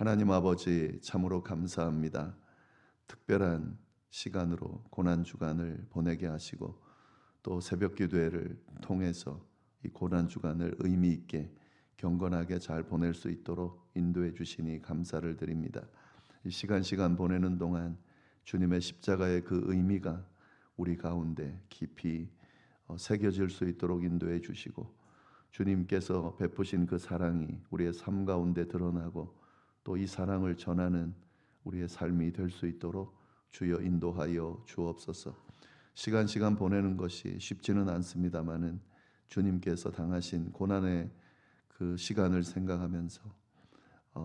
하나님 아버지 참으로 감사합니다. 특별한 시간으로 고난주간을 보내게 하시고 또 새벽 기도회를 통해서 이 고난주간을 의미 있게 경건하게 잘 보낼 수 있도록 인도해 주시니 감사를 드립니다. 이 시간 보내는 동안 주님의 십자가의 그 의미가 우리 가운데 깊이 새겨질 수 있도록 인도해 주시고 주님께서 베푸신 그 사랑이 우리의 삶 가운데 드러나고 또 이 사랑을 전하는 우리의 삶이 될 수 있도록 주여 인도하여 주옵소서. 시간 보내는 것이 쉽지는 않습니다마는 주님께서 당하신 고난의 그 시간을 생각하면서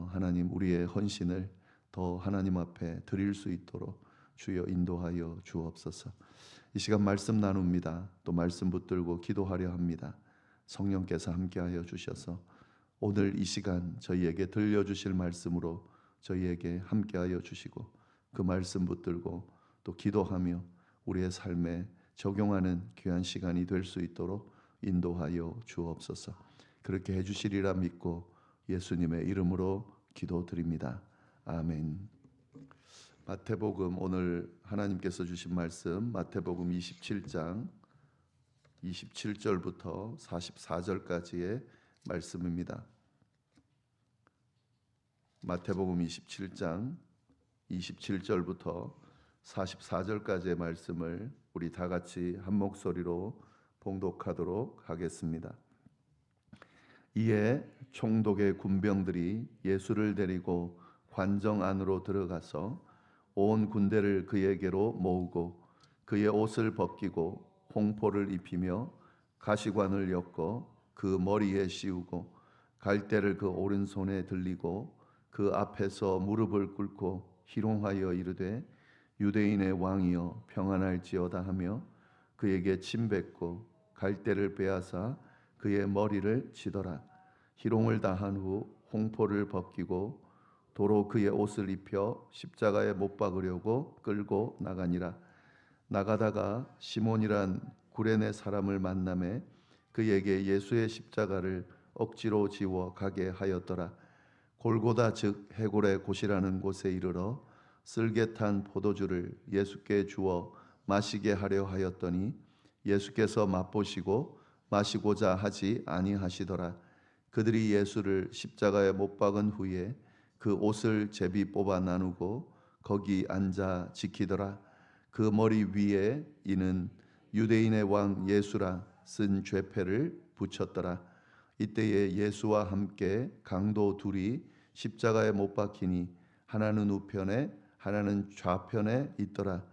하나님 우리의 헌신을 더 하나님 앞에 드릴 수 있도록 주여 인도하여 주옵소서. 이 시간 말씀 나눕니다. 또 말씀 붙들고 기도하려 합니다. 성령께서 함께하여 주셔서 오늘 이 시간 저희에게 들려주실 말씀으로 저희에게 함께하여 주시고 그 말씀 붙들고 또 기도하며 우리의 삶에 적용하는 귀한 시간이 될 수 있도록 인도하여 주옵소서. 그렇게 해주시리라 믿고 예수님의 이름으로 기도드립니다. 아멘. 마태복음 오늘 하나님께서 주신 말씀 마태복음 27장 27절부터 44절까지의 말씀입니다. 마태복음 27장 27절부터 44절까지의 말씀을 우리 다 같이 한 목소리로 봉독하도록 하겠습니다. 이에 총독의 군병들이 예수를 데리고 관정 안으로 들어가서 온 군대를 그에게로 모으고 그의 옷을 벗기고 홍포를 입히며 가시관을 엮어 그 머리에 씌우고 갈대를 그 오른손에 들리고 그 앞에서 무릎을 꿇고 희롱하여 이르되 유대인의 왕이여 평안할지어다 하며 그에게 침뱉고 갈대를 빼앗아 그의 머리를 치더라. 희롱을 다한 후 홍포를 벗기고 도로 그의 옷을 입혀 십자가에 못 박으려고 끌고 나가니라. 나가다가 시몬이란 구레네 사람을 만나매 그에게 예수의 십자가를 억지로 지워 가게 하였더라. 골고다 즉 해골의 곳이라는 곳에 이르러 쓸개탄 포도주를 예수께 주어 마시게 하려 하였더니 예수께서 맛보시고 마시고자 하지 아니하시더라. 그들이 예수를 십자가에 못 박은 후에 그 옷을 제비 뽑아 나누고 거기 앉아 지키더라. 그 머리 위에 이는 유대인의 왕 예수라 쓴 죄패를 붙였더라. 이때에 예수와 함께 강도 둘이 십자가에 못 박히니 하나는 우편에 하나는 좌편에 있더라.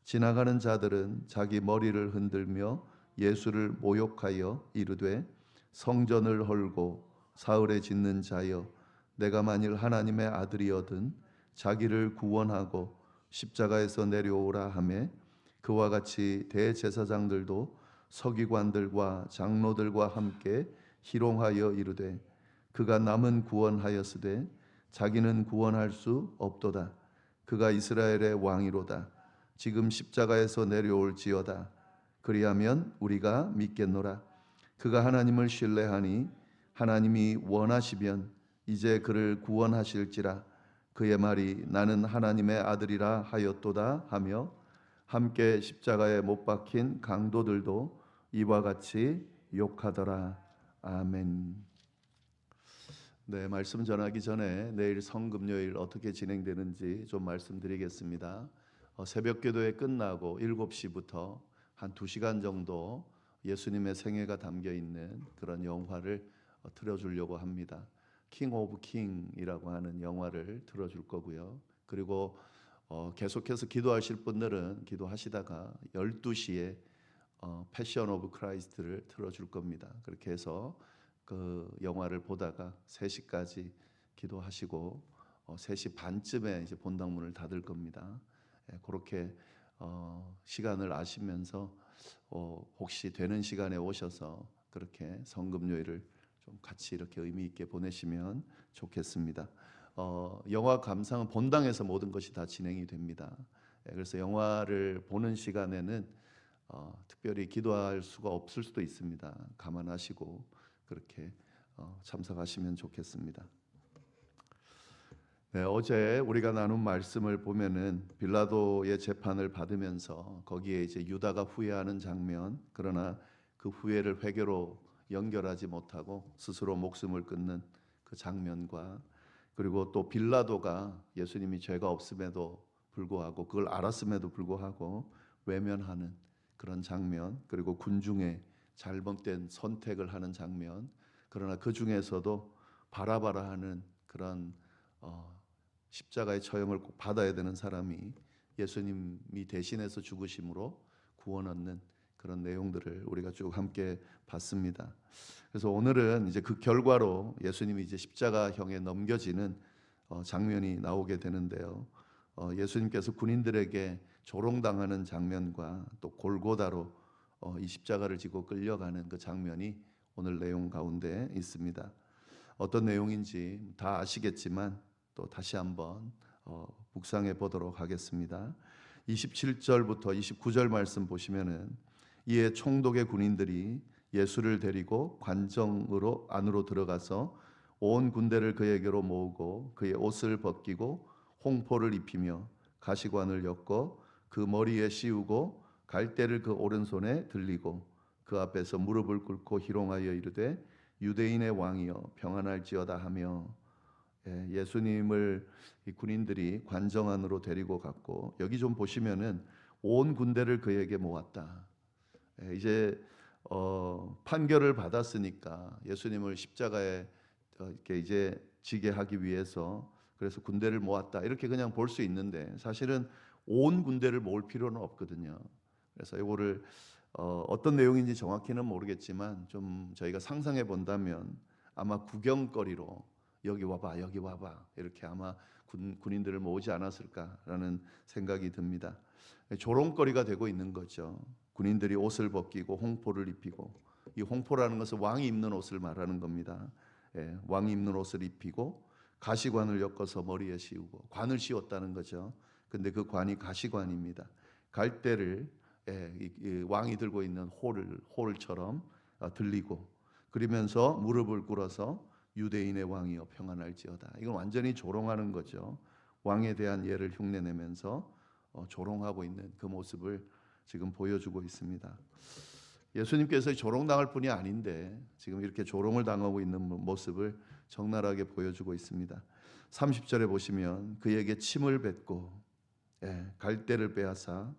지나가는 자들은 자기 머리를 흔들며 예수를 모욕하여 이르되 성전을 헐고 사흘에 짓는 자여 내가 만일 하나님의 아들이거든 자기를 구원하고 십자가에서 내려오라 하매 그와 같이 대제사장들도 서기관들과 장로들과 함께 희롱하여 이르되 그가 남은 구원하였으되 자기는 구원할 수 없도다. 그가 이스라엘의 왕이로다. 지금 십자가에서 내려올지어다. 그리하면 우리가 믿겠노라. 그가 하나님을 신뢰하니 하나님이 원하시면 이제 그를 구원하실지라. 그의 말이 나는 하나님의 아들이라 하였도다 하며 함께 십자가에 못 박힌 강도들도 이와 같이 욕하더라. 아멘. 네, 말씀 전하기 전에 내일 성금요일 어떻게 진행되는지 좀 말씀드리겠습니다. 새벽 기도회 끝나고 7시부터 한 2시간 정도 예수님의 생애가 담겨 있는 그런 영화를 틀어주려고 합니다. 킹 오브 킹이라고 하는 영화를 틀어줄 거고요. 그리고 계속해서 기도하실 분들은 기도하시다가 12시에 패션 오브 크라이스트를 틀어줄 겁니다. 그렇게 해서 그 영화를 보다가 3시까지 기도하시고 3시 반쯤에 이제 본당문을 닫을 겁니다. 그렇게 시간을 아시면서 혹시 되는 시간에 오셔서 그렇게 성금요일을 좀 같이 이렇게 의미 있게 보내시면 좋겠습니다. 영화 감상은 본당에서 모든 것이 다 진행이 됩니다. 그래서 영화를 보는 시간에는 특별히 기도할 수가 없을 수도 있습니다. 감안하시고 그렇게 참석하시면 좋겠습니다. 네, 어제 우리가 나눈 말씀을 보면은 빌라도의 재판을 받으면서 거기에 이제 유다가 후회하는 장면, 그러나 그 후회를 회개로 연결하지 못하고 스스로 목숨을 끊는 그 장면과, 그리고 또 빌라도가 예수님이 죄가 없음에도 불구하고 그걸 알았음에도 불구하고 외면하는 그런 장면, 그리고 군중의 잘못된 선택을 하는 장면, 그러나 그 중에서도 바라바라 하는 그런 십자가의 처형을 꼭 받아야 되는 사람이 예수님이 대신해서 죽으심으로 구원 얻는 그런 내용들을 우리가 쭉 함께 봤습니다. 그래서 오늘은 이제 그 결과로 예수님이 이제 십자가형에 넘겨지는 장면이 나오게 되는데요. 예수님께서 군인들에게 조롱당하는 장면과 또 골고다로 이 십자가를 지고 끌려가는 그 장면이 오늘 내용 가운데 있습니다. 어떤 내용인지 다 아시겠지만 또 다시 한번 묵상해 보도록 하겠습니다. 27절부터 29절 말씀 보시면은 이에 총독의 군인들이 예수를 데리고 관정으로 안으로 들어가서 온 군대를 그에게로 모으고 그의 옷을 벗기고 홍포를 입히며 가시관을 엮어 그 머리에 씌우고 갈대를 그 오른손에 들리고 그 앞에서 무릎을 꿇고 희롱하여 이르되 유대인의 왕이여 평안할지어다 하며, 예수님을 이 군인들이 관정 안으로 데리고 갔고, 여기 좀 보시면은 온 군대를 그에게 모았다. 이제 판결을 받았으니까 예수님을 십자가에 이렇게 이제 지게 하기 위해서 그래서 군대를 모았다, 이렇게 그냥 볼 수 있는데 사실은 온 군대를 모을 필요는 없거든요. 그래서 이거를 어떤 내용인지 정확히는 모르겠지만 좀 저희가 상상해 본다면 아마 구경거리로 여기 와봐 여기 와봐 이렇게 아마 군인들을 모으지 않았을까라는 생각이 듭니다. 조롱거리가 되고 있는 거죠. 군인들이 옷을 벗기고 홍포를 입히고, 이 홍포라는 것은 왕이 입는 옷을 말하는 겁니다. 왕이 입는 옷을 입히고 가시관을 엮어서 머리에 씌우고, 관을 씌웠다는 거죠. 근데 그 관이 가시관입니다. 갈대를 이 왕이 들고 있는 홀처럼 들리고, 그러면서 무릎을 꿇어서 유대인의 왕이여 평안할지어다. 이건 완전히 조롱하는 거죠. 왕에 대한 예를 흉내내면서 조롱하고 있는 그 모습을 지금 보여주고 있습니다. 예수님께서 조롱당할 뿐이 아닌데 지금 이렇게 조롱을 당하고 있는 모습을 적나라하게 보여주고 있습니다. 30절에 보시면 그에게 침을 뱉고 갈대를 빼앗아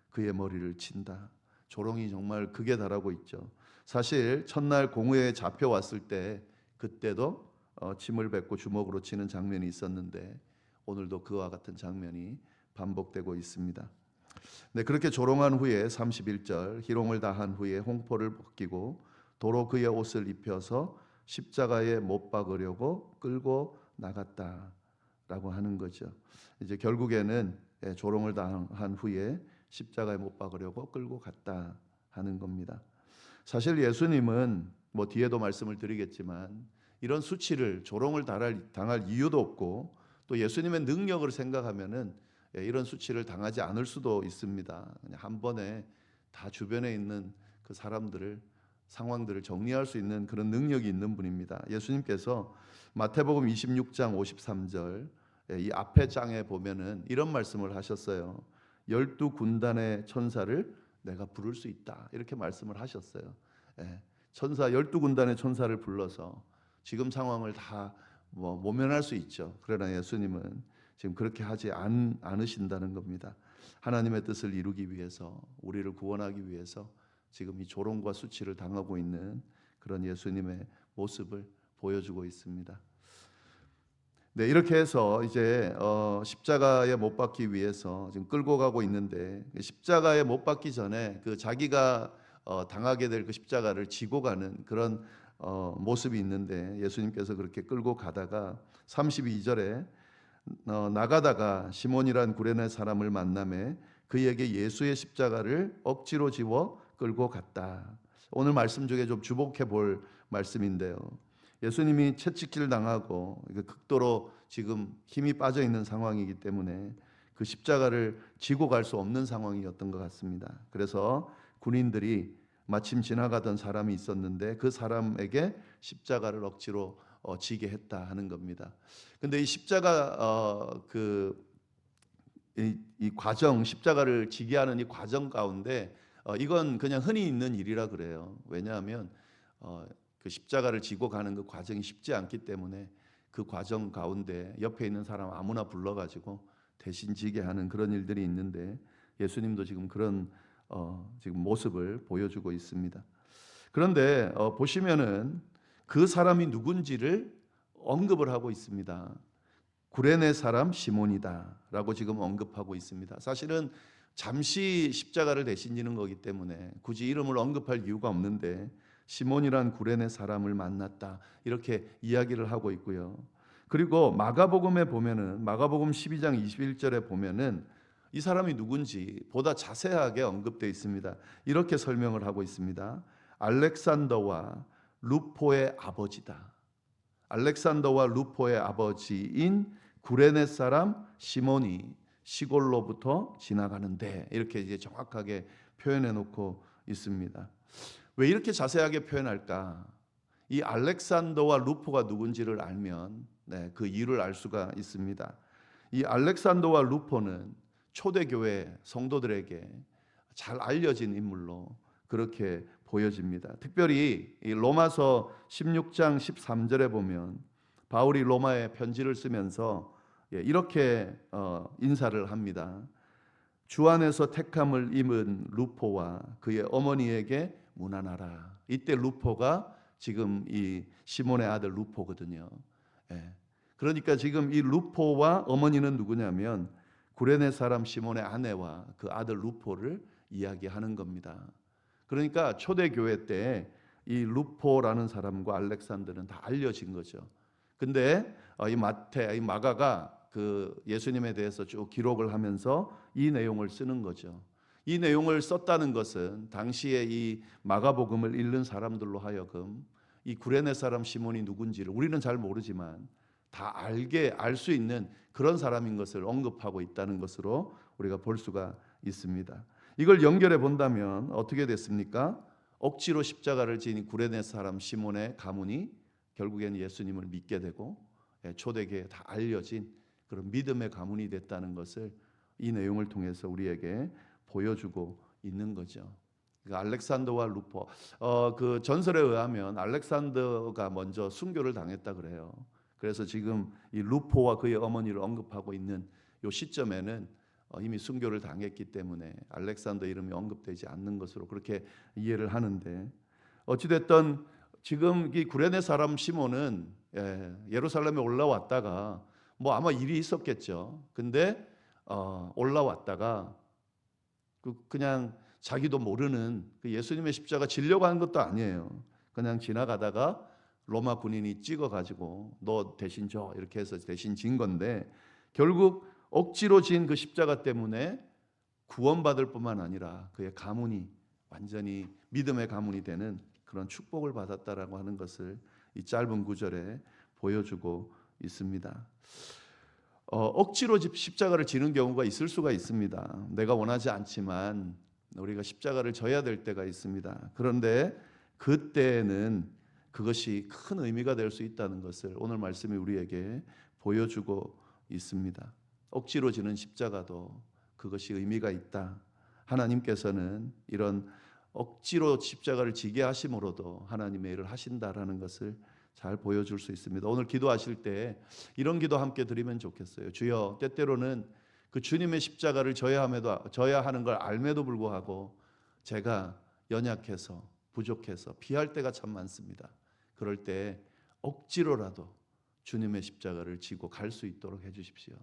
그의 머리를 친다. 조롱이 정말 극에 달하고 있죠. 사실 첫날 공회에 잡혀왔을 때 그때도 침을 뱉고 주먹으로 치는 장면이 있었는데 오늘도 그와 같은 장면이 반복되고 있습니다. 네, 그렇게 조롱한 후에 31절 희롱을 다한 후에 홍포를 벗기고 도로 그의 옷을 입혀서 십자가에 못 박으려고 끌고 나갔다라고 하는 거죠. 이제 결국에는 조롱을 당한 후에 십자가에 못 박으려고 끌고 갔다 하는 겁니다. 사실 예수님은 뭐 뒤에도 말씀을 드리겠지만 이런 수치를 조롱을 당할 이유도 없고, 또 예수님의 능력을 생각하면은 이런 수치를 당하지 않을 수도 있습니다. 그냥 한 번에 다 주변에 있는 그 사람들을 상황들을 정리할 수 있는 그런 능력이 있는 분입니다. 예수님께서 마태복음 26장 53절 이 앞에 장에 보면은 이런 말씀을 하셨어요. 12군단의 천사를 내가 부를 수 있다, 이렇게 말씀을 하셨어요. 천사 12군단의 천사를 불러서 지금 상황을 다 모면할 수 있죠. 그러나 예수님은 지금 그렇게 하지 않으신다는 겁니다. 하나님의 뜻을 이루기 위해서, 우리를 구원하기 위해서 지금 이 조롱과 수치를 당하고 있는 그런 예수님의 모습을 보여주고 있습니다. 네, 이렇게 해서 이제 십자가에 못 박기 위해서 지금 끌고 가고 있는데, 십자가에 못 박기 전에 그 자기가 당하게 될 그 십자가를 지고 가는 그런 모습이 있는데, 예수님께서 그렇게 끌고 가다가 32절에 나가다가 시몬이란 구레네 사람을 만나매 그에게 예수의 십자가를 억지로 지워 끌고 갔다. 오늘 말씀 중에 좀 주목해 볼 말씀인데요. 예수님이 채찍질 당하고 극도로 지금 힘이 빠져 있는 상황이기 때문에 그 십자가를 지고 갈 수 없는 상황이었던 것 같습니다. 그래서 군인들이 마침 지나가던 사람이 있었는데 그 사람에게 십자가를 억지로 지게 했다 하는 겁니다. 근데 이 십자가 이 과정, 십자가를 지게 하는 이 과정 가운데 이건 그냥 흔히 있는 일이라 그래요. 왜냐하면 그 십자가를 지고 가는 그 과정이 쉽지 않기 때문에 그 과정 가운데 옆에 있는 사람 아무나 불러가지고 대신 지게 하는 그런 일들이 있는데 예수님도 지금 그런 지금 모습을 보여주고 있습니다. 그런데 보시면은 그 사람이 누군지를 언급을 하고 있습니다. 구레네 사람 시몬이다라고 지금 언급하고 있습니다. 사실은 잠시 십자가를 대신 지는 거기 때문에 굳이 이름을 언급할 이유가 없는데 시몬이란 구레네 사람을 만났다 이렇게 이야기를 하고 있고요. 그리고 마가복음에 보면은 마가복음 12장 21절에 보면은 이 사람이 누군지 보다 자세하게 언급되어 있습니다. 이렇게 설명을 하고 있습니다. 알렉산더와 루포의 아버지다. 알렉산더와 루포의 아버지인 구레네 사람 시몬이 시골로부터 지나가는데 이렇게 이제 정확하게 표현해 놓고 있습니다. 왜 이렇게 자세하게 표현할까? 이 알렉산더와 루포가 누군지를 알면 그 이유를 알 수가 있습니다. 이 알렉산더와 루포는 초대교회 성도들에게 잘 알려진 인물로 그렇게 보여집니다. 특별히 이 로마서 16장 13절에 보면 바울이 로마에 편지를 쓰면서 이렇게 인사를 합니다. 주 안에서 택함을 입은 루포와 그의 어머니에게 문안하라. 이때 루포가 지금 이 시몬의 아들 루포거든요. 그러니까 지금 이 루포와 어머니는 누구냐면 구레네 사람 시몬의 아내와 그 아들 루포를 이야기하는 겁니다. 그러니까 초대교회 때 이 루포라는 사람과 알렉산더는 다 알려진 거죠. 근데 이 마가가 그 예수님에 대해서 쭉 기록을 하면서 이 내용을 쓰는 거죠. 이 내용을 썼다는 것은 당시에 이 마가복음을 읽는 사람들로 하여금 이 구레네 사람 시몬이 누군지를 우리는 잘 모르지만 다 알 수 있는 그런 사람인 것을 언급하고 있다는 것으로 우리가 볼 수가 있습니다. 이걸 연결해 본다면 어떻게 됐습니까? 억지로 십자가를 지닌 구레네 사람 시몬의 가문이 결국에는 예수님을 믿게 되고 초대교회에 다 알려진 그런 믿음의 가문이 됐다는 것을 이 내용을 통해서 우리에게 보여주고 있는 거죠. 그러니까 알렉산더와 루포, 그 전설에 의하면 알렉산더가 먼저 순교를 당했다 그래요. 그래서 지금 이 루포와 그의 어머니를 언급하고 있는 이 시점에는 이미 순교를 당했기 때문에 알렉산더 이름이 언급되지 않는 것으로 그렇게 이해를 하는데 어찌됐든 지금 이 구레네 사람 시몬은 예루살렘에 올라왔다가 뭐 아마 일이 있었겠죠. 근데 올라왔다가 그냥 자기도 모르는 그 예수님의 십자가 지려고 한 것도 아니에요. 그냥 지나가다가 로마 군인이 찍어가지고 너 대신 줘 이렇게 해서 대신 진 건데 결국 억지로 진 그 십자가 때문에 구원받을 뿐만 아니라 그의 가문이 완전히 믿음의 가문이 되는 그런 축복을 받았다라고 하는 것을 이 짧은 구절에 보여주고 있습니다. 억지로 십자가를 지는 경우가 있을 수가 있습니다. 내가 원하지 않지만 우리가 십자가를 져야 될 때가 있습니다. 그런데 그때는 그것이 큰 의미가 될 수 있다는 것을 오늘 말씀이 우리에게 보여주고 있습니다. 억지로 지는 십자가도 그것이 의미가 있다. 하나님께서는 이런 억지로 십자가를 지게 하심으로도 하나님의 일을 하신다라는 것을 잘 보여줄 수 있습니다. 오늘 기도하실 때 이런 기도 함께 드리면 좋겠어요. 주여, 때때로는 그 주님의 십자가를 져야 하는 걸 알매도 불구하고 제가 연약해서 부족해서 피할 때가 참 많습니다. 그럴 때 억지로라도 주님의 십자가를 지고 갈 수 있도록 해주십시오.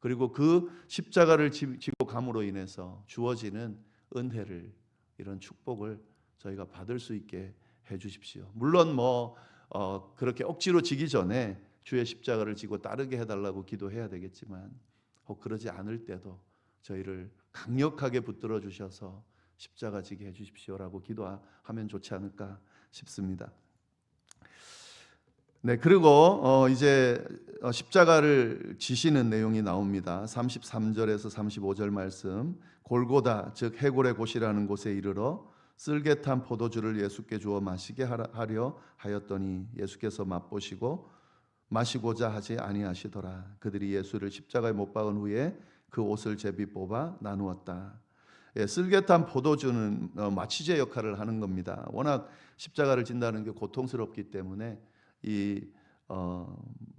그리고 그 십자가를 지고 감으로 인해서 주어지는 은혜를 이런 축복을 저희가 받을 수 있게 해주십시오. 물론 그렇게 억지로 지기 전에 주의 십자가를 지고 따르게 해달라고 기도해야 되겠지만 혹 그러지 않을 때도 저희를 강력하게 붙들어 주셔서 십자가 지게 해주십시오라고 기도하면 좋지 않을까 싶습니다. 네, 그리고 이제 십자가를 지시는 내용이 나옵니다. 33절에서 35절 말씀. 골고다 즉 해골의 곳이라는 곳에 이르러 쓸개 탄 포도주를 예수께 주어 마시게 하려 하였더니 예수께서 맛보시고 마시고자 하지 아니하시더라. 그들이 예수를 십자가에 못 박은 후에 그 옷을 제비 뽑아 나누었다. 쓸개탄 포도주는 마취제 역할을 하는 겁니다. 워낙 십자가를 진다는 게 고통스럽기 때문에 이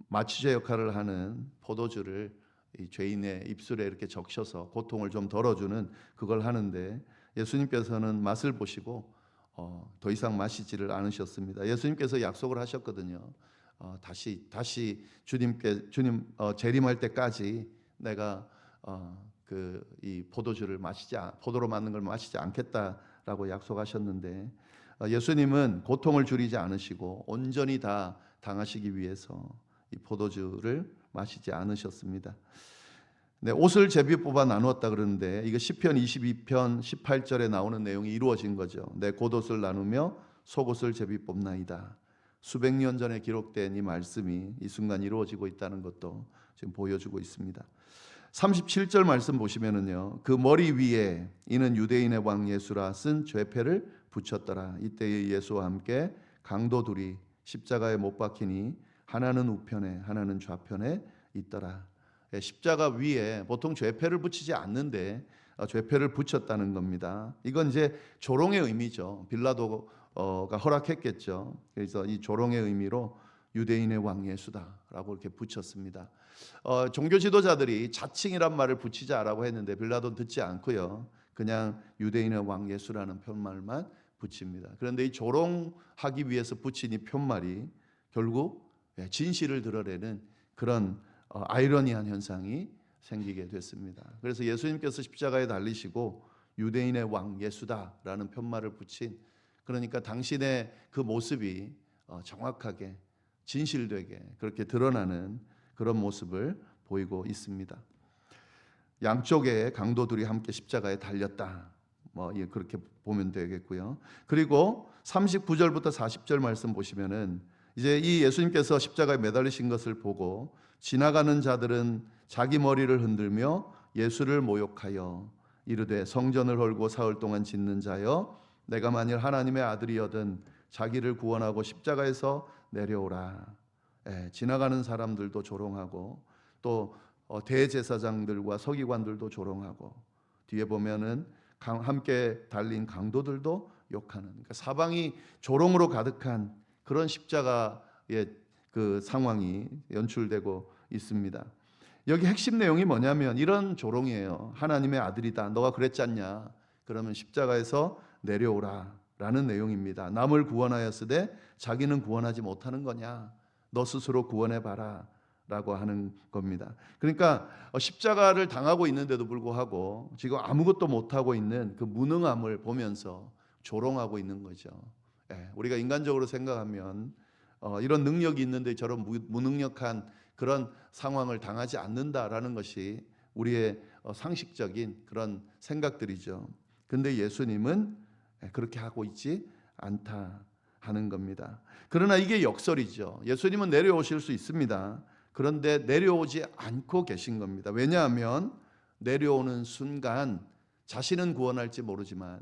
마취제 역할을 하는 포도주를 이 죄인의 입술에 이렇게 적셔서 고통을 좀 덜어주는 그걸 하는데, 예수님께서는 맛을 보시고 더 이상 마시지를 않으셨습니다. 예수님께서 약속을 하셨거든요. 다시 주님 재림할 때까지 내가 이 포도로 만든 걸 마시지 않겠다라고 약속하셨는데, 예수님은 고통을 줄이지 않으시고 온전히 다 당하시기 위해서 이 포도주를 마시지 않으셨습니다. 네, 옷을 제비 뽑아 나누었다 그러는데, 이거 시편 22편 18절에 나오는 내용이 이루어진 거죠. 내 겉옷을 나누며 속옷을 제비 뽑나이다. 수백 년 전에 기록된 이 말씀이 이 순간 이루어지고 있다는 것도 지금 보여주고 있습니다. 37절 말씀 보시면은요, 그 머리 위에 이는 유대인의 왕 예수라 쓴 죄패를 붙였더라. 이때의 예수와 함께 강도 둘이 십자가에 못 박히니 하나는 우편에 하나는 좌편에 있더라. 십자가 위에 보통 죄패를 붙이지 않는데 죄패를 붙였다는 겁니다. 이건 이제 조롱의 의미죠. 빌라도가 허락했겠죠. 그래서 이 조롱의 의미로 유대인의 왕 예수다라고 이렇게 붙였습니다. 종교 지도자들이 자칭이란 말을 붙이자라고 했는데 빌라도는 듣지 않고요, 그냥 유대인의 왕 예수라는 편말만 붙입니다. 그런데 이 조롱하기 위해서 붙인 이 편말이 결국 진실을 드러내는 그런 아이러니한 현상이 생기게 됐습니다. 그래서 예수님께서 십자가에 달리시고 유대인의 왕 예수다라는 편말을 붙인, 그러니까 당신의 그 모습이 정확하게 진실되게 그렇게 드러나는 그런 모습을 보이고 있습니다. 양쪽에 강도들이 함께 십자가에 달렸다, 그렇게 보면 되겠고요. 그리고 39절부터 40절 말씀 보시면은 이제 이 예수님께서 십자가에 매달리신 것을 보고 지나가는 자들은 자기 머리를 흔들며 예수를 모욕하여 이르되 성전을 헐고 사흘 동안 짓는 자여, 내가 만일 하나님의 아들이여든 자기를 구원하고 십자가에서 내려오라. 지나가는 사람들도 조롱하고 또 대제사장들과 서기관들도 조롱하고, 뒤에 보면은 함께 달린 강도들도 욕하는, 그러니까 사방이 조롱으로 가득한 그런 십자가의 그 상황이 연출되고 있습니다. 여기 핵심 내용이 뭐냐면 이런 조롱이에요. 하나님의 아들이다, 너가 그랬잖냐, 그러면 십자가에서 내려오라 라는 내용입니다. 남을 구원하였으되 자기는 구원하지 못하는 거냐, 너 스스로 구원해봐라 라고 하는 겁니다. 그러니까 십자가를 당하고 있는데도 불구하고 지금 아무것도 못하고 있는 그 무능함을 보면서 조롱하고 있는 거죠. 우리가 인간적으로 생각하면 이런 능력이 있는데 저런 무능력한 그런 상황을 당하지 않는다라는 것이 우리의 상식적인 그런 생각들이죠. 근데 예수님은 그렇게 하고 있지 않다 하는 겁니다. 그러나 이게 역설이죠. 예수님은 내려오실 수 있습니다. 그런데 내려오지 않고 계신 겁니다. 왜냐하면 내려오는 순간 자신은 구원할지 모르지만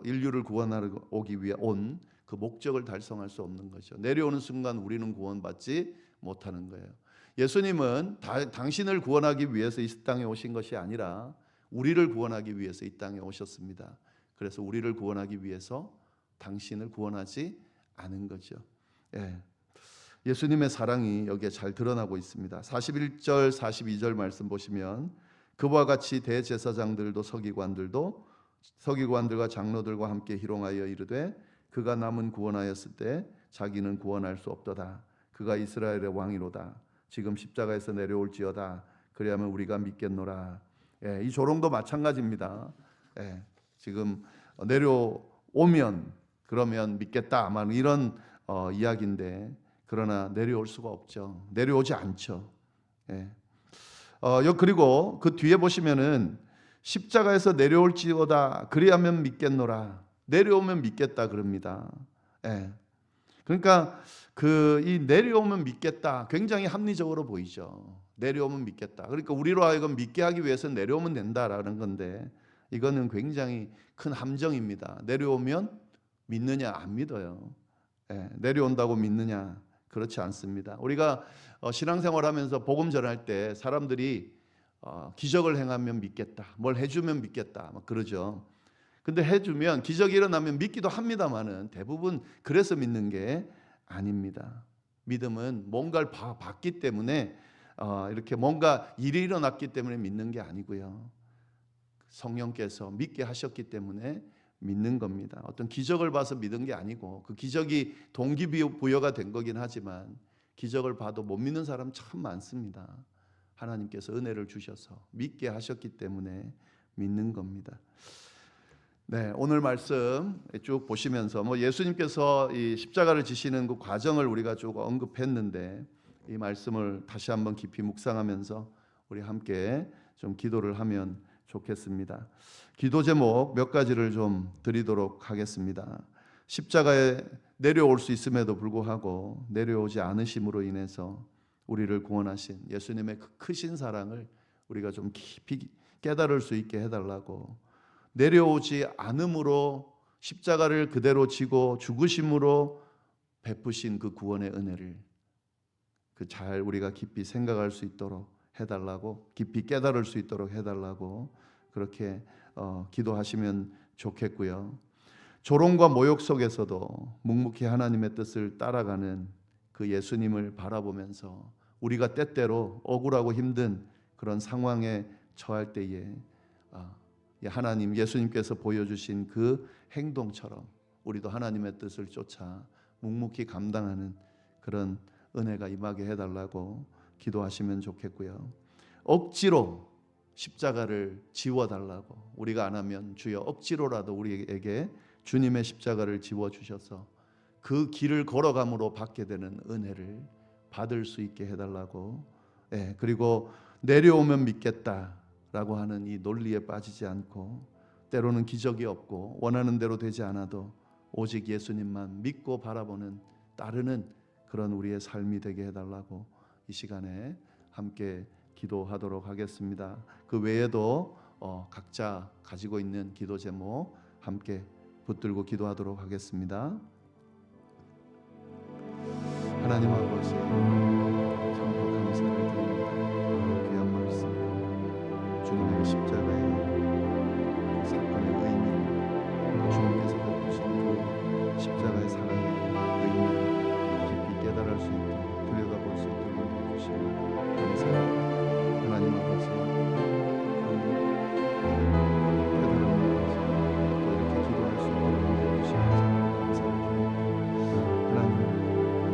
인류를 구원하러 오기 위해 온 그 목적을 달성할 수 없는 거죠. 내려오는 순간 우리는 구원받지 못하는 거예요. 예수님은 당신을 구원하기 위해서 이 땅에 오신 것이 아니라 우리를 구원하기 위해서 이 땅에 오셨습니다. 그래서 우리를 구원하기 위해서 당신을 구원하지 않은 거죠. 예수님의 사랑이 여기에 잘 드러나고 있습니다. 41절 42절 말씀 보시면 그와 같이 대제사장들도 서기관들과 장로들과 함께 희롱하여 이르되 그가 남은 구원하였을 때 자기는 구원할 수 없도다. 그가 이스라엘의 왕이로다. 지금 십자가에서 내려올지어다. 그리하면 우리가 믿겠노라. 이 조롱도 마찬가지입니다. 지금 내려오면 그러면 믿겠다, 아마 이런 이야기인데, 그러나 내려올 수가 없죠. 내려오지 않죠. 그리고 그 뒤에 보시면은 십자가에서 내려올지어다. 그리하면 믿겠노라. 내려오면 믿겠다 그럽니다. 그러니까 이 내려오면 믿겠다 굉장히 합리적으로 보이죠. 내려오면 믿겠다. 그러니까 우리로 하여금 믿게 하기 위해서 내려오면 된다라는 건데, 이거는 굉장히 큰 함정입니다. 내려오면 믿느냐 안 믿어요. 내려온다고 믿느냐, 그렇지 않습니다. 우리가 신앙생활하면서 복음 전할 때 사람들이 기적을 행하면 믿겠다, 뭘 해주면 믿겠다 막 그러죠. 근데 해주면 기적이 일어나면 믿기도 합니다만은 대부분 그래서 믿는 게 아닙니다. 믿음은 뭔가를 봤기 때문에 이렇게 뭔가 일이 일어났기 때문에 믿는 게 아니고요. 성령께서 믿게 하셨기 때문에 믿는 겁니다. 어떤 기적을 봐서 믿은 게 아니고 그 기적이 동기부여가 된 거긴 하지만 기적을 봐도 못 믿는 사람 참 많습니다. 하나님께서 은혜를 주셔서 믿게 하셨기 때문에 믿는 겁니다. 네, 오늘 말씀 쭉 보시면서 예수님께서 이 십자가를 지시는 그 과정을 우리가 쭉 언급했는데 이 말씀을 다시 한번 깊이 묵상하면서 우리 함께 좀 기도를 하면 좋겠습니다. 기도 제목 몇 가지를 좀 드리도록 하겠습니다. 십자가에 내려올 수 있음에도 불구하고 내려오지 않으심으로 인해서 우리를 구원하신 예수님의 그 크신 사랑을 우리가 좀 깊이 깨달을 수 있게 해달라고, 내려오지 않음으로 십자가를 그대로 지고 죽으심으로 베푸신 그 구원의 은혜를 잘 우리가 깊이 생각할 수 있도록 해달라고, 깊이 깨달을 수 있도록 해달라고 그렇게 기도하시면 좋겠고요. 조롱과 모욕 속에서도 묵묵히 하나님의 뜻을 따라가는 그 예수님을 바라보면서 우리가 때때로 억울하고 힘든 그런 상황에 처할 때에 하나님, 예수님께서 보여주신 그 행동처럼 우리도 하나님의 뜻을 쫓아 묵묵히 감당하는 그런 은혜가 임하게 해달라고 기도하시면 좋겠고요. 억지로 십자가를 지워달라고, 우리가 안 하면 주여 억지로라도 우리에게 주님의 십자가를 지워주셔서 그 길을 걸어감으로 받게 되는 은혜를 받을 수 있게 해달라고, 그리고 내려오면 믿겠다라고 하는 이 논리에 빠지지 않고, 때로는 기적이 없고 원하는 대로 되지 않아도 오직 예수님만 믿고 바라보는, 따르는 그런 우리의 삶이 되게 해달라고 이 시간에 함께 기도하도록 하겠습니다. 그 외에도 각자 가지고 있는 기도 제목 함께 붙들고 기도하도록 하겠습니다. 하나님 아버지, 참으로 감사를 드립니다. 귀한 말씀, 주님의 십자가의 그 사건의 의미를, 주님께서 베푸신 그 십자가의 사랑의 의미를 깊이 깨달을 수 있도록, 들여다볼 수 있도록 인도해 주시고 감사합니다. 하나님 아버지, 또 이렇게 기도할 수 있도록 인도해 주시면서 감사합니다. 하나님,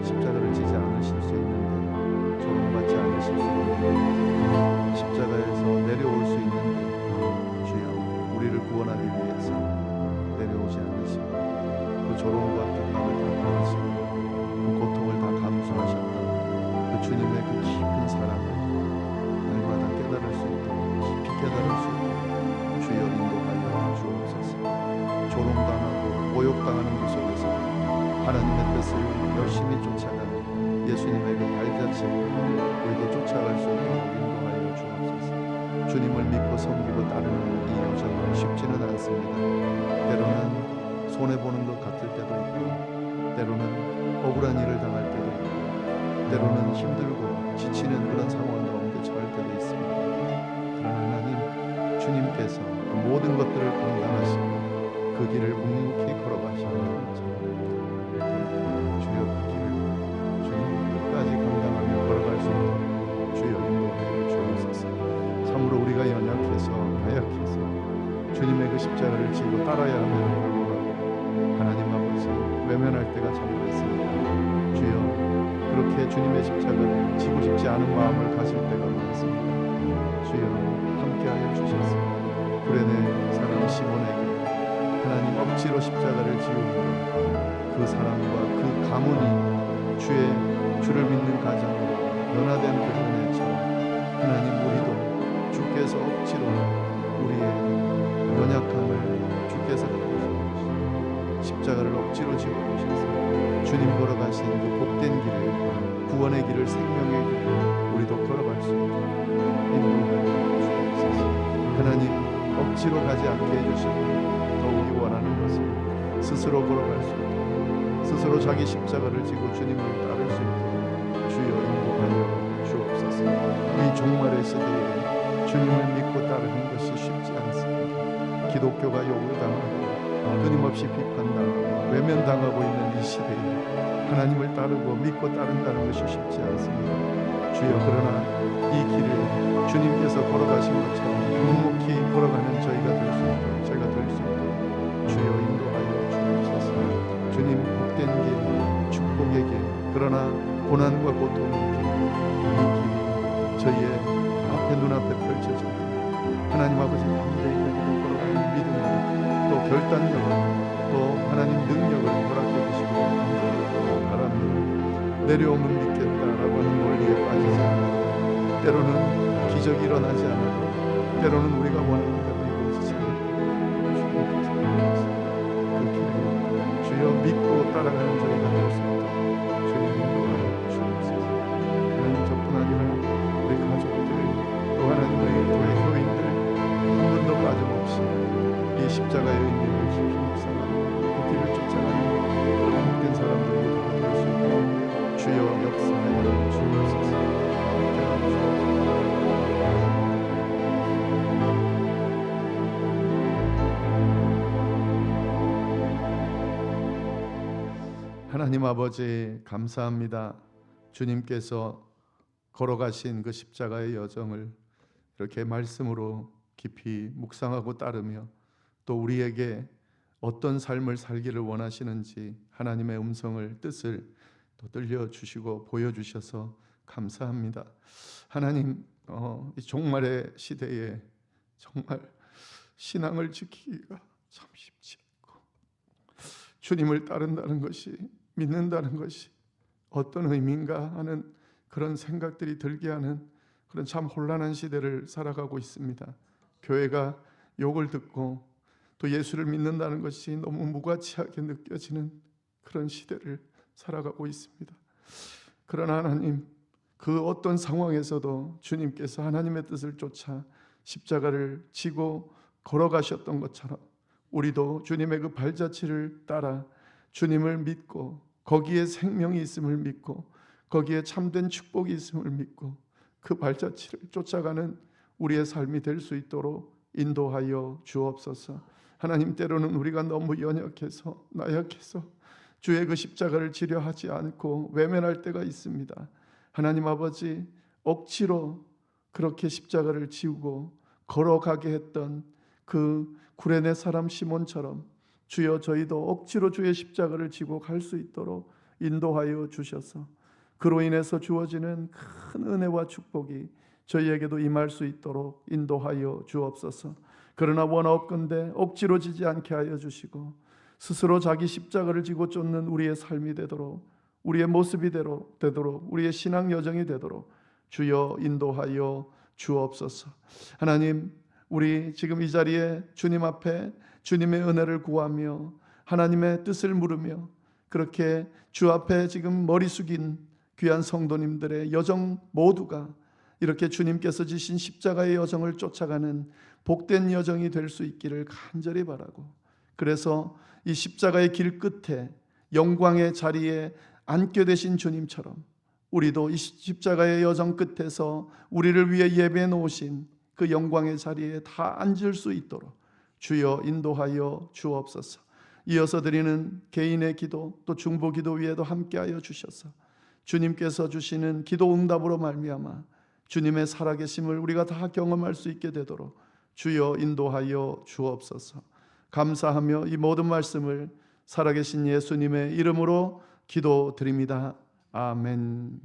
십자가를 지지 않으실 수 있는데, 조롱받지 않으실 수 있는데, 십자가에서 내려올 수 있는데 주여 우리를 구원하기 위해서 내려오지 않으시고 그 조롱과 비방을 다 받으시고 그 고통을 다 감수하셨던 그 주님의 그 깊은 사랑을 날마다 깨달을 수 있도록, 깊이 깨달을 수 있도록 주여 인도하여 주옵소서. 조롱당하고 모욕당하는 그 속에서 하나님의 뜻을 열심히 쫓아가는 예수님의 그 발자취를 우리도 쫓아갈 수 있도록 인도하여 주옵소서. 주님을 믿고 섬기고 따르는 이 여정은 쉽지는 않습니다. 때로는 손해보는 것 같을 때도 있고, 때로는 억울한 일을 당할 때도 있고, 때로는 힘들고 지치는 그런 상황 가운데 처할 때도 있습니다. 그러나 하나님, 주님께서 그 모든 것들을 감당하시고 그 길을 묵묵히 걸어가시는 것처럼 주여 그 길을 주님 끝까지 감당하며 걸어갈 수 있도록 주여 인도하여 주옵소서. 참으로 우리가 연약해서 나약해서 주님의 그 십자가를 지고 따라야 함에도 불구하고 하나님 아버지 외면할 때가 참 많습니다. 주여 그렇게 주님의 십자가를 지고 싶지 않은 마음을 가질 때가 많습니다. 주여 함께하여 주셔서 구레네 사람 시몬에게 하나님 억지로 십자가를 지우므로 그 사람과 그 가문이 주를 믿는 가정으로 변화된 그 은혜처럼 하나님, 우리도 주께서 억지로 우리의 연약함을 주께서 갚으시고 십자가를 억지로 지고 오셔서 주님 걸어가신 그 복된 길을, 구원의 길을, 생명의 길을 우리도 걸어갈 수 있도록 인도하여 주옵소서. 하나님, 억지로 가지 않게 해주시고 더욱이 원하는 것을 스스로 걸어갈 수 있도록, 스스로 자기 십자가를 지고 주님을 따를 수 있도록 주여 인도하여 주옵소서. 이 종말의 시대에 주님을 믿고 따르는 것이 쉽지 않습니다. 기독교가 욕을 당하고 끊임없이 비판당하고 외면당하고 있는 이 시대에 하나님을 따르고 믿고 따른다는 것이 쉽지 않습니다. 주여, 그러나 이 길을 주님께서 걸어가신 것처럼 묵묵히 걸어가는 저희가 될 수 있도록, 제가 될 수 있도록 주여 인도하여 주옵소서. 주님 복된 길, 축복의 길, 그러나 고난과 고통의 길, 이 길이 저희의 앞에 눈앞에 펼쳐집니다. 하나님 아버지 담대히 그 걸어가는 믿음으로, 또 결단력으로, 또 하나님 능력을 허락해 주시고 바랍니다. 내려오면 믿겠다라고 하는 논리에 빠지지 않고, 때로는 기적이 일어나지 않아도 때로는 우리가 원하는 대로 이루어지지 않고, 그 길을 주여 믿고 따라가는 저희가 될 수 있도록 주여 인도하여 주옵소서. 하나님, 저뿐 아니라 우리 가족들, 또 하나님 우리 교회 교인들 한 분도 빠짐없이 이 십자가의 의미를 깊이 묵상하고 그 길을 쫓아가는 잘못된 사람들이 될 수 있도록 주여 역사하여 주옵소서. 하나님 아버지, 감사합니다. 주님께서 걸어가신 그 십자가의 여정을 이렇게 말씀으로 깊이 묵상하고 따르며, 또 우리에게 어떤 삶을 살기를 원하시는지 하나님의 음성을, 뜻을 또 들려주시고 보여주셔서 감사합니다. 하나님, 이 종말의 시대에 정말 신앙을 지키기가 참 쉽지 않고, 주님을 따른다는 것이, 믿는다는 것이 어떤 의미인가 하는 그런 생각들이 들게 하는 그런 참 혼란한 시대를 살아가고 있습니다. 교회가 욕을 듣고 또 예수를 믿는다는 것이 너무 무가치하게 느껴지는 그런 시대를 살아가고 있습니다. 그러나 하나님, 그 어떤 상황에서도 주님께서 하나님의 뜻을 쫓아 십자가를 지고 걸어가셨던 것처럼 우리도 주님의 그 발자취를 따라 주님을 믿고, 거기에 생명이 있음을 믿고, 거기에 참된 축복이 있음을 믿고 그 발자취를 쫓아가는 우리의 삶이 될 수 있도록 인도하여 주옵소서. 하나님, 때로는 우리가 너무 연약해서, 나약해서 주의 그 십자가를 지려 하지 않고 외면할 때가 있습니다. 하나님 아버지, 억지로 그렇게 십자가를 지우고 걸어가게 했던 그 구레네 사람 시몬처럼 주여, 저희도 억지로 주의 십자가를 지고 갈 수 있도록 인도하여 주셔서 그로 인해서 주어지는 큰 은혜와 축복이 저희에게도 임할 수 있도록 인도하여 주옵소서. 그러나 원하옵건대 억지로 지지 않게 하여 주시고, 스스로 자기 십자가를 지고 쫓는 우리의 삶이 되도록, 우리의 모습이 되도록, 우리의 신앙 여정이 되도록 주여 인도하여 주옵소서. 하나님, 우리 지금 이 자리에 주님 앞에 주님의 은혜를 구하며 하나님의 뜻을 물으며 그렇게 주 앞에 지금 머리 숙인 귀한 성도님들의 여정 모두가 이렇게 주님께서 지신 십자가의 여정을 쫓아가는 복된 여정이 될 수 있기를 간절히 바라고, 그래서 이 십자가의 길 끝에 영광의 자리에 앉게 되신 주님처럼 우리도 이 십자가의 여정 끝에서 우리를 위해 예배해 놓으신 그 영광의 자리에 다 앉을 수 있도록 주여 인도하여 주옵소서. 이어서 드리는 개인의 기도, 또 중보 기도 위에도 함께하여 주셔서 주님께서 주시는 기도 응답으로 말미암아 주님의 살아계심을 우리가 다 경험할 수 있게 되도록 주여 인도하여 주옵소서. 감사하며 이 모든 말씀을 살아계신 예수님의 이름으로 기도드립니다. 아멘.